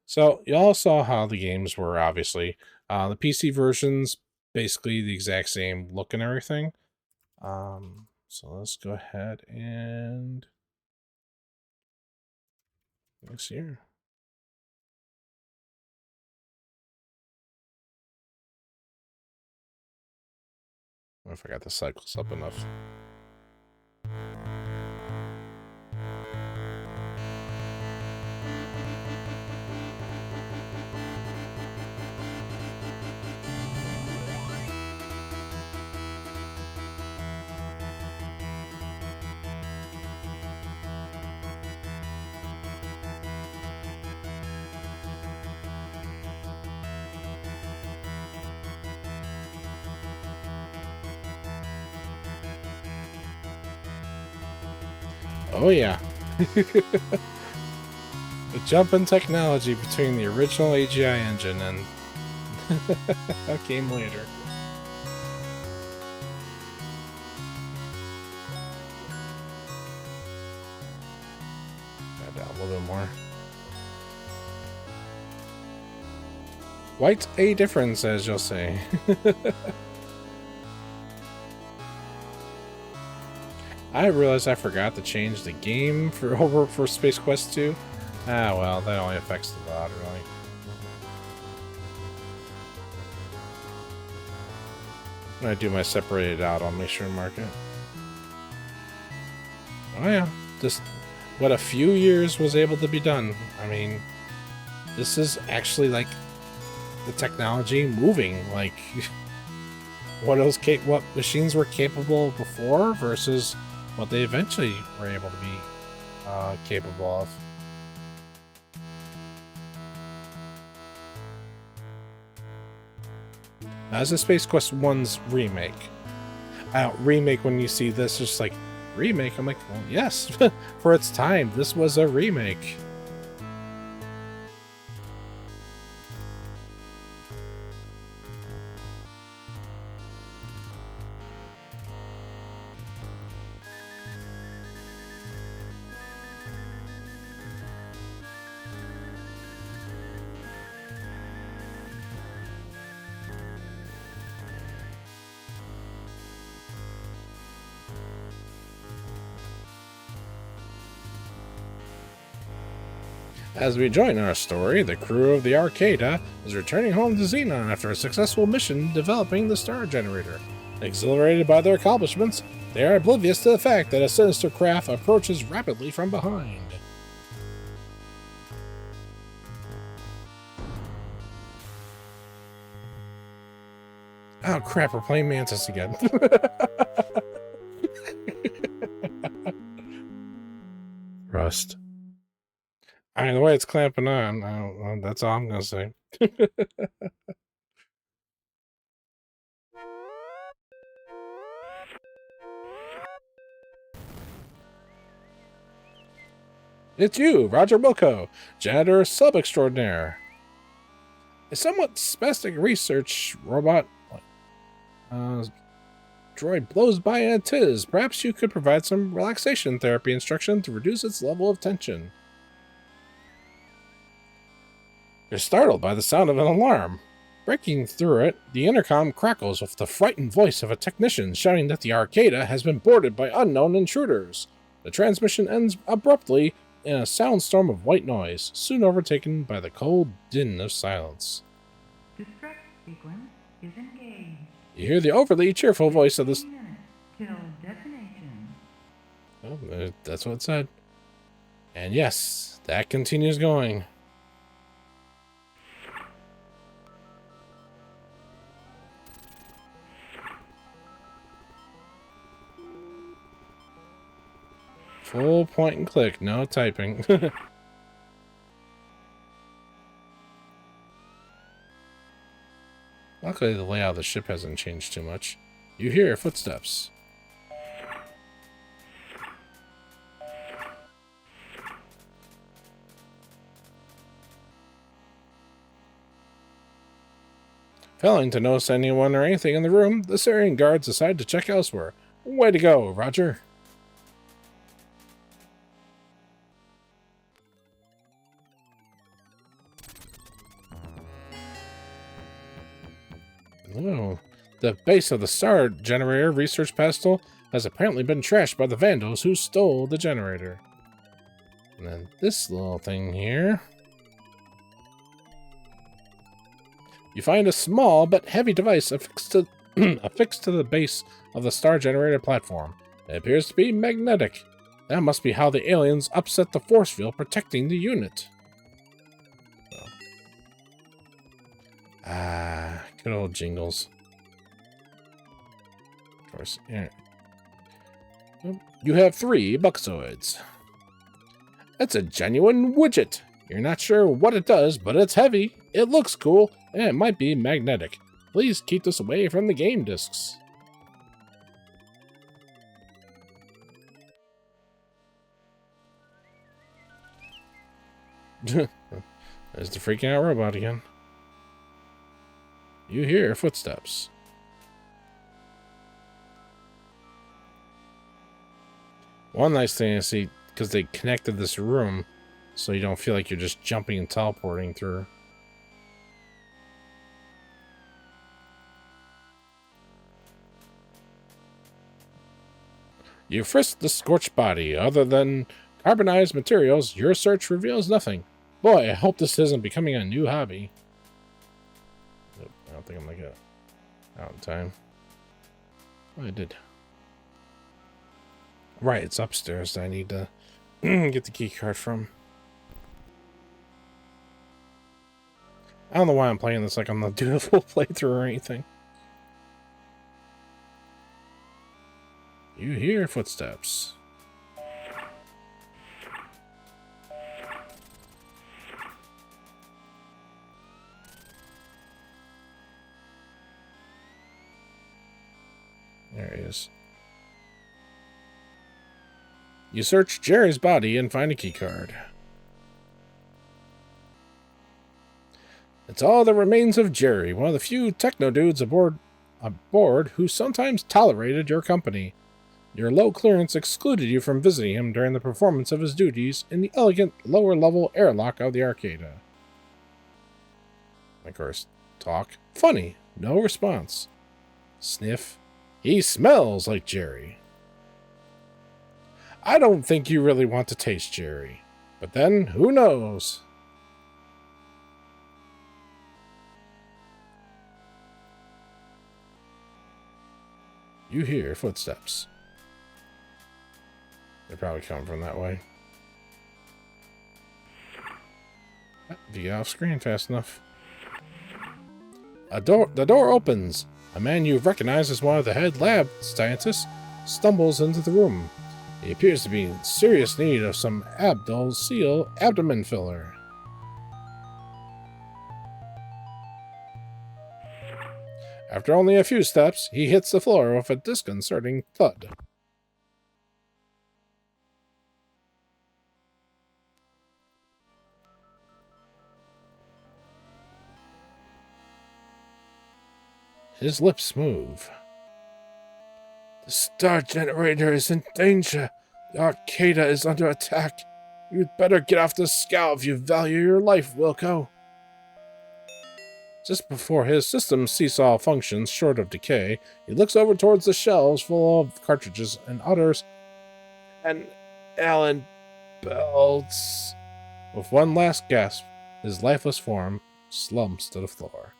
So you all saw how the games were, obviously. The PC versions, basically the exact same look and everything. So let's go ahead and let's see here. I forgot the cycles up enough. Oh yeah. The jump in technology between the original AGI engine and that came later. Add down a little bit more. Quite a difference, as you'll say. I realized I forgot to change the game for Space Quest 2. Ah, well, that only affects the VOD, really. When I do my separated out, I'll make sure to mark it. Oh yeah, just what a few years was able to be done. I mean, this is actually like the technology moving. Like what machines were capable before versus what they eventually were able to be capable of. As a Space Quest 1's remake. Remake, when you see this, it's like, remake? I'm like, well, yes. For its time, this was a remake. As we join our story, the crew of the Arcada is returning home to Xenon after a successful mission developing the star generator. Exhilarated by their accomplishments, they are oblivious to the fact that a sinister craft approaches rapidly from behind. Oh crap, we're playing Mantis again. Rust. I mean, the way it's clamping on, that's all I'm gonna say. It's you, Roger Wilco, janitor sub-extraordinaire. A somewhat spastic research robot droid blows by in a tiz. Perhaps you could provide some relaxation therapy instruction to reduce its level of tension. You're startled by the sound of an alarm. Breaking through it, the intercom crackles with the frightened voice of a technician shouting that the Arcada has been boarded by unknown intruders. The transmission ends abruptly in a soundstorm of white noise, soon overtaken by the cold din of silence. Distress sequence is engaged. You hear the overly cheerful voice of the... Till detonation. Oh, that's what it said. And yes, that continues going. Full point and click, no typing. Luckily, the layout of the ship hasn't changed too much. You hear footsteps. Failing to notice anyone or anything in the room, the Sarian guards decide to check elsewhere. Way to go, Roger. Oh, the base of the star generator research pedestal has apparently been trashed by the vandals who stole the generator. And then this little thing here. You find a small but heavy device affixed to, affixed to the base of the star generator platform. It appears to be magnetic. That must be how the aliens upset the force field protecting the unit. Ah, good old jingles. Of course, yeah. You have 3 buxoids. It's a genuine widget. You're not sure what it does, but it's heavy. It looks cool, and it might be magnetic. Please keep this away from the game discs. There's the freaking out robot again. You hear footsteps. One nice thing I see, because they connected this room, so you don't feel like you're just jumping and teleporting through. You frisked the scorched body. Other than carbonized materials, your search reveals nothing. Boy, I hope this isn't becoming a new hobby. Nope, I don't think I'm gonna get out in time. Oh, I did. Right, it's upstairs that I need to get the key card from. I don't know why I'm playing this like I'm not doing a full playthrough or anything. You hear footsteps. There he is. You search Jerry's body and find a keycard. It's all that remains of Jerry, one of the few techno dudes aboard who sometimes tolerated your company. Your low clearance excluded you from visiting him during the performance of his duties in the elegant lower-level airlock of the Arcada. Of course, talk. Funny. No response. Sniff. He smells like Jerry. I don't think you really want to taste Jerry. But then, who knows? You hear footsteps. They're probably coming from that way. If you get off screen fast enough. The door opens. A man you've recognized as one of the head lab scientists stumbles into the room. He appears to be in serious need of some Abdul Seal abdomen filler. After only a few steps, he hits the floor with a disconcerting thud. His lips move. The star generator is in danger. The Arcada is under attack. You'd better get off the scow if you value your life, Wilco. Just before his system cease all functions short of decay, he looks over towards the shelves full of cartridges and utters, "And Alan belts." With one last gasp, his lifeless form slumps to the floor.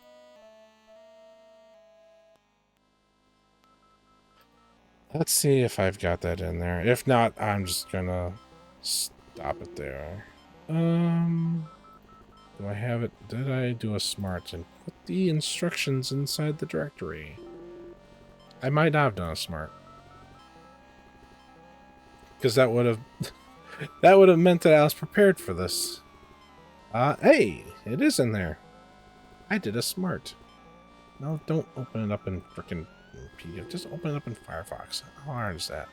Let's see if I've got that in there. If not, I'm just gonna stop it there. Do I have it? Did I do a smart and put the instructions inside the directory? I might not have done a smart. Because that would have that would have meant that I was prepared for this. Hey, it is in there. I did a smart. No, don't open it up in frickin' PDF. Just open it up in Firefox. How hard is that?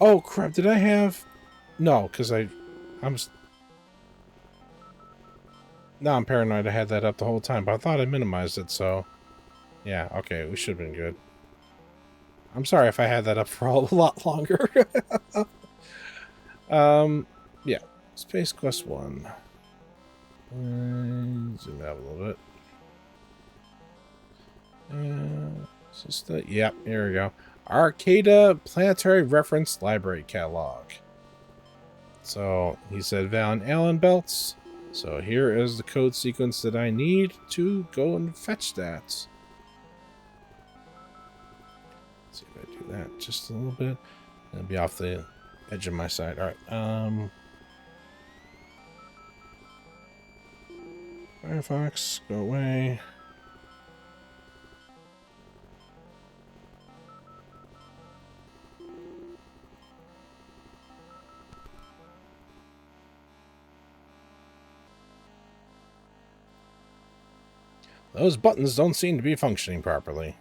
Oh crap! Did I have? No, because I'm. Now I'm paranoid. I had that up the whole time, but I thought I minimized it. So, yeah. Okay, we should have been good. I'm sorry if I had that up for a lot longer. Yeah. Space Quest 1. Zoom out a little bit. Is this the... Yep, here we go. Arcada Planetary Reference Library Catalog. So he said Val and Allen belts. So here is the code sequence that I need to go and fetch that. Let's see if I do that just a little bit. It'll be off the edge of my side. Alright, Firefox, go away. Those buttons don't seem to be functioning properly.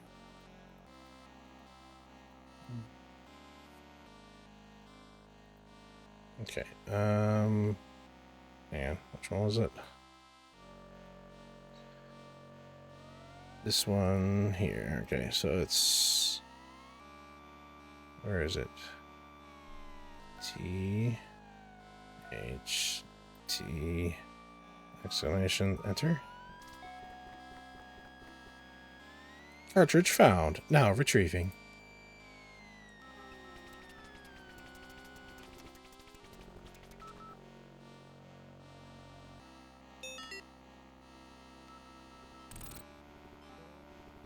Okay, man, which one was it? This one here. Okay, so it's... Where is it? T... H... T... Exclamation, enter. Cartridge found. Now retrieving.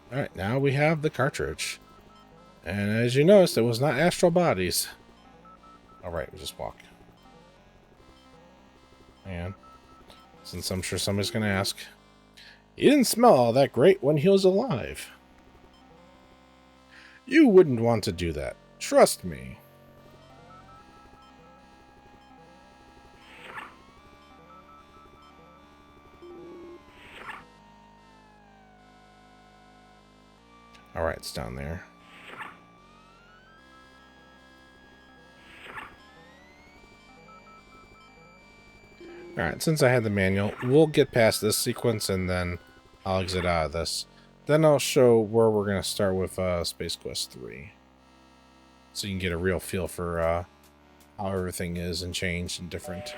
Alright, now we have the cartridge. And as you noticed, it was not astral bodies. Alright, we just walk. And since I'm sure somebody's going to ask, he didn't smell all that great when he was alive. You wouldn't want to do that. Trust me. Alright, it's down there. Alright, since I had the manual, we'll get past this sequence and then I'll exit out of this. Then I'll show where we're going to start with Space Quest 3. So you can get a real feel for how everything is and changed and different.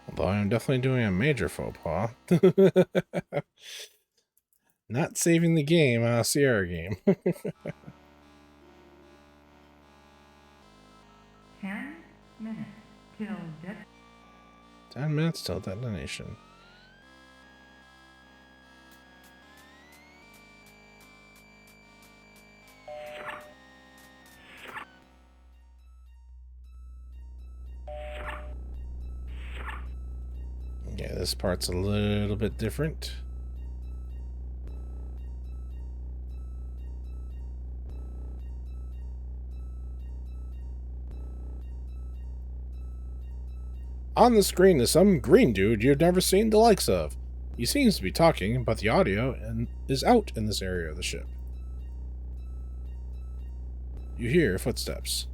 Although I'm definitely doing a major faux pas. Not saving the game on a Sierra game. 10 minutes till 10 minutes till detonation. Yeah, this part's a little bit different. On the screen is some green dude you've never seen the likes of. He seems to be talking, but the audio is out in this area of the ship. You hear footsteps.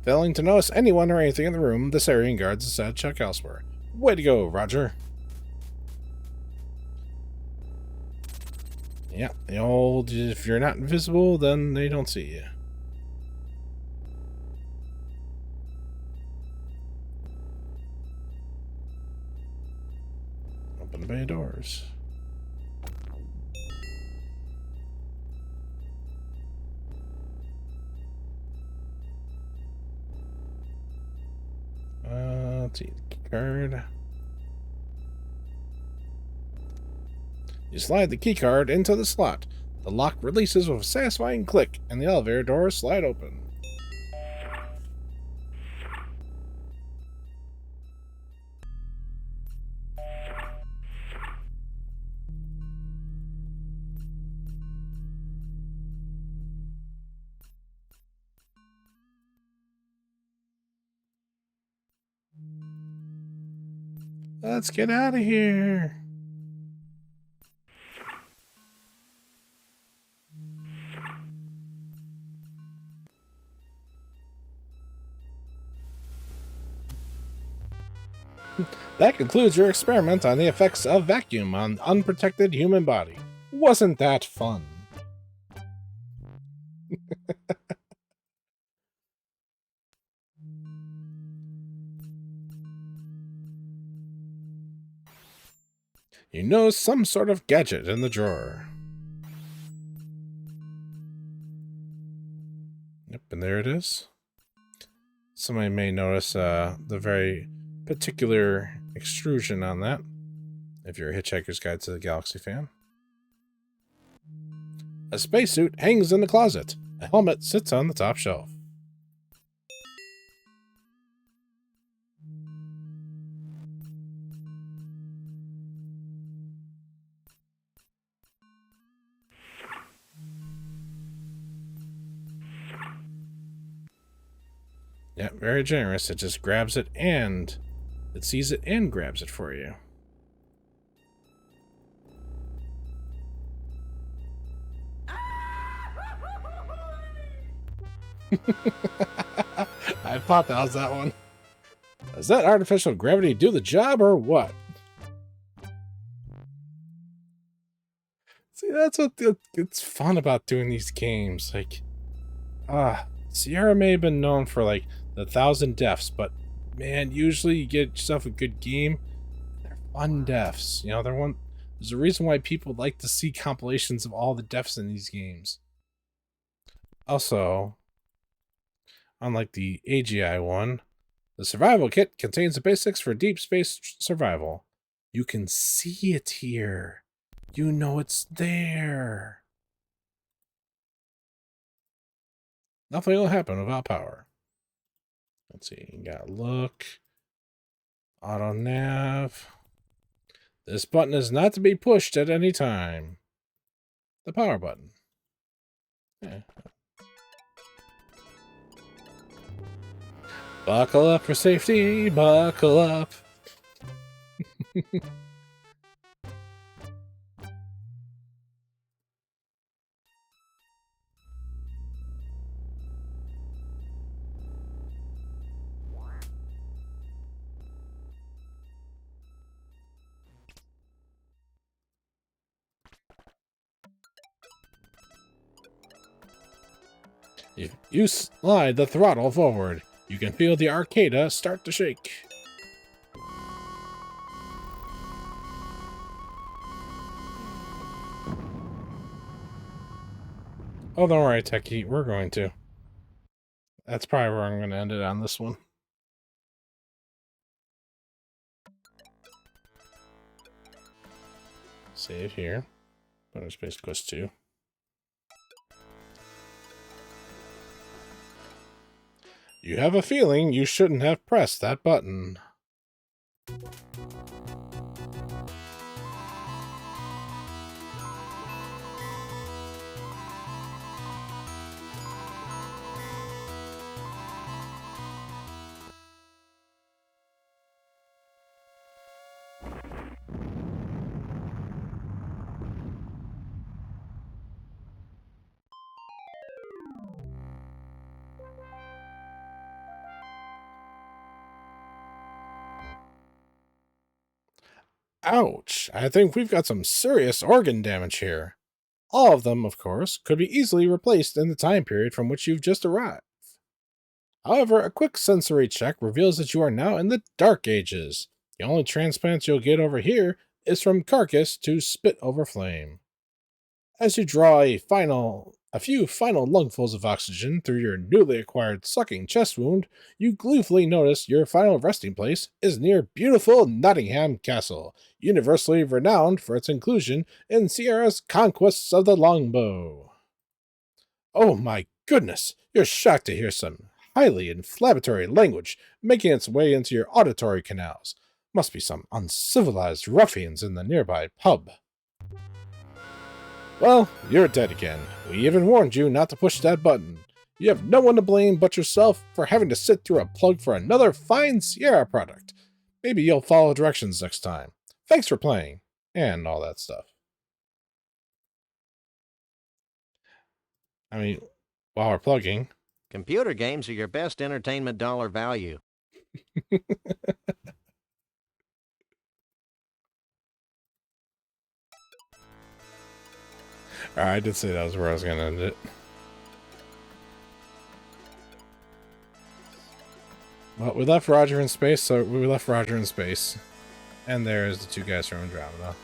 Failing to notice anyone or anything in the room, the Sarian guards decided to check elsewhere. Way to go, Roger. Yeah, the old, if you're not invisible, then they don't see you. Open the bay doors. Let's see, key card. You slide the keycard into the slot. The lock releases with a satisfying click, and the elevator doors slide open. Let's get out of here. That concludes your experiment on the effects of vacuum on the unprotected human body. Wasn't that fun? You notice some sort of gadget in the drawer. Yep, and there it is. Somebody may notice the very particular extrusion on that, if you're a Hitchhiker's Guide to the Galaxy fan. A spacesuit hangs in the closet. A helmet sits on the top shelf. Yeah, very generous. It just grabs it and it sees it and grabs it for you. I thought that was that one. Does that artificial gravity do the job or what? See, that's what it's fun about doing these games. Like, Sierra may have been known for like the 1,000 deaths, but man, usually you get yourself a good game. They're fun deaths. You know, there's a reason why people like to see compilations of all the deaths in these games. Also, unlike the AGI one, the survival kit contains the basics for deep space survival. You can see it here. You know it's there. Nothing will happen without power. Let's see, you got look, auto nav. This button is not to be pushed at any time. The power button. Yeah. Buckle up for safety, buckle up. If you slide the throttle forward, you can feel the arcada start to shake. Oh, don't worry, Techie. We're going to. That's probably where I'm going to end it on this one. Save here. Bonus Space Quest 2. You have a feeling you shouldn't have pressed that button. Ouch, I think we've got some serious organ damage here. All of them, of course, could be easily replaced in the time period from which you've just arrived. However, a quick sensory check reveals that you are now in the Dark Ages. The only transplants you'll get over here is from carcass to spit over flame. As you draw a few final lungfuls of oxygen through your newly acquired sucking chest wound, you gleefully notice your final resting place is near beautiful Nottingham Castle, universally renowned for its inclusion in Sierra's Conquests of the Longbow. Oh my goodness, you're shocked to hear some highly inflammatory language making its way into your auditory canals. Must be some uncivilized ruffians in the nearby pub. Well, you're dead again. We even warned you not to push that button. You have no one to blame but yourself for having to sit through a plug for another fine Sierra product. Maybe you'll follow directions next time. Thanks for playing, and all that stuff. I mean, while we're plugging... Computer games are your best entertainment dollar value. I did say that was where I was going to end it. Well, we left Roger in space, so we left Roger in space. And there's the two guys from Andromeda.